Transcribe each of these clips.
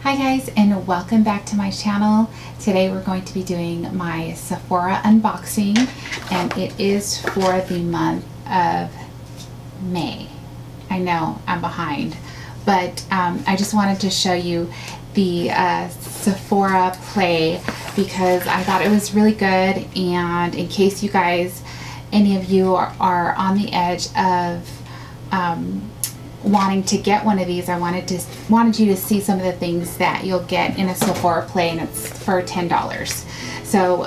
Hi guys, and welcome back to my channel. Today we're going to be doing my Sephora unboxing, and it is for the month of May. I know I'm behind, but I just wanted to show you the Sephora Play because I thought it was really good, and in case you guys, any of you are on the edge of wanting to get one of these, I wanted you to see some of the things that you'll get in a Sephora Play, and it's for $10. So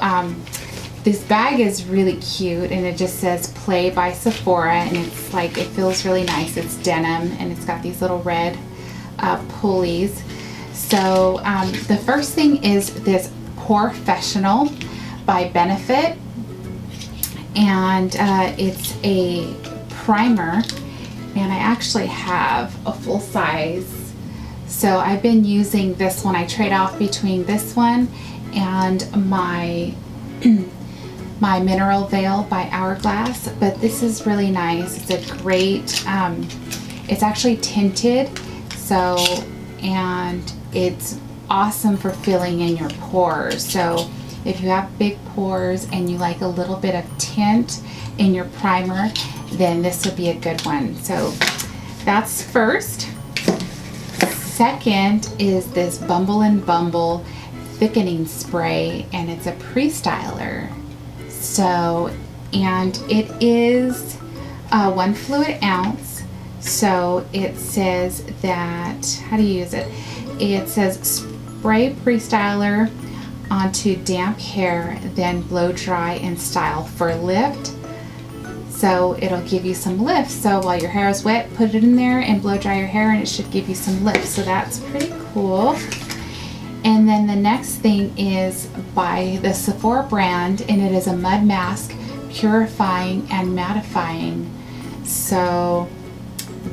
this bag is really cute, and it just says Play by Sephora, and it's like, it feels really nice. It's denim, and it's got these little red pulleys. So the first thing is this Professional by Benefit, and it's a primer. And I actually have a full size, so I've been using this one. I trade off between this one and my my Mineral Veil by Hourglass, but this is really nice. It's a great, it's actually tinted, so, and it's awesome for filling in your pores. So if you have big pores and you like a little bit of tint in your primer, then this would be a good one. So that's first. Second is this Bumble and Bumble thickening spray, and it's a pre-styler. So, and it is 1 fluid ounce. So it says that, how do you use it? It says spray pre-styler onto damp hair, then blow dry and style for lift. So it'll give you some lift. So while your hair is wet, put it in there and blow dry your hair, and it should give you some lift. So that's pretty cool. And then the next thing is by the Sephora brand, and it is a mud mask, purifying and mattifying. So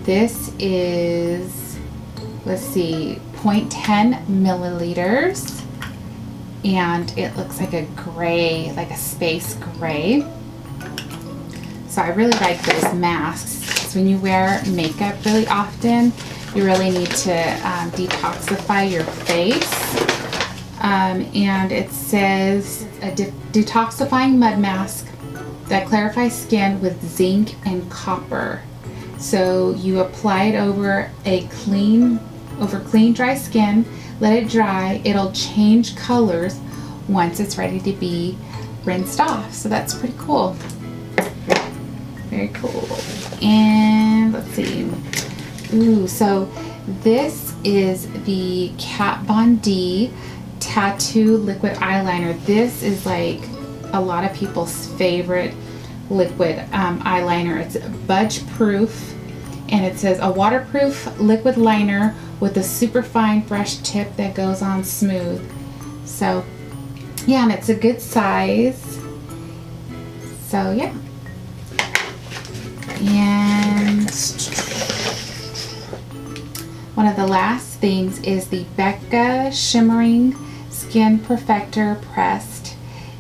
this is, let's see, 0.10 milliliters, and it looks like a gray, like a space gray. So I really like those masks, because when you wear makeup really often, you really need to detoxify your face. And it says a detoxifying mud mask that clarifies skin with zinc and copper. So you apply it over clean dry skin, let it dry. It'll change colors once it's ready to be rinsed off. So that's pretty cool. Very cool. And let's see. Ooh, so this is the Kat Von D Tattoo Liquid Eyeliner. This is like a lot of people's favorite liquid eyeliner. It's budge proof, and it says a waterproof liquid liner with a super fine fresh tip that goes on smooth. So yeah, and it's a good size. So yeah. And one of the last things is the Becca Shimmering Skin Perfector Pressed.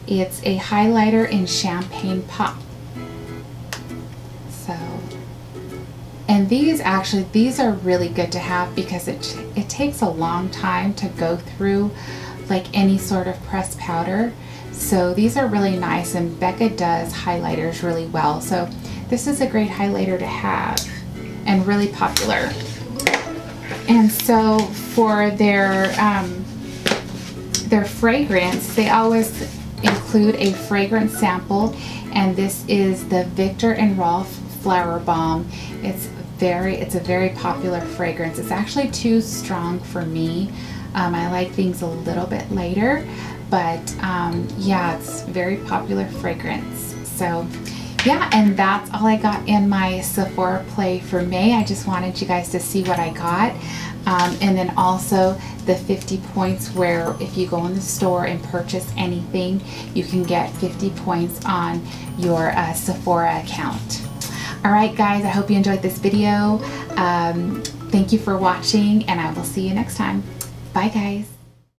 It's a highlighter in Champagne Pop. So, and these are really good to have because it takes a long time to go through like any sort of pressed powder. So these are really nice, and Becca does highlighters really well. So this is a great highlighter to have, and really popular. And so for their fragrance, they always include a fragrance sample, and this is the Viktor and Rolf Flower Bomb. It's a very popular fragrance. It's actually too strong for me. I like things a little bit lighter, but yeah, it's very popular fragrance. So yeah, and that's all I got in my Sephora Play for May. I just wanted you guys to see what I got. And then also the 50 points, where if you go in the store and purchase anything, you can get 50 points on your Sephora account. All right, guys, I hope you enjoyed this video. Thank you for watching, and I will see you next time. Bye, guys.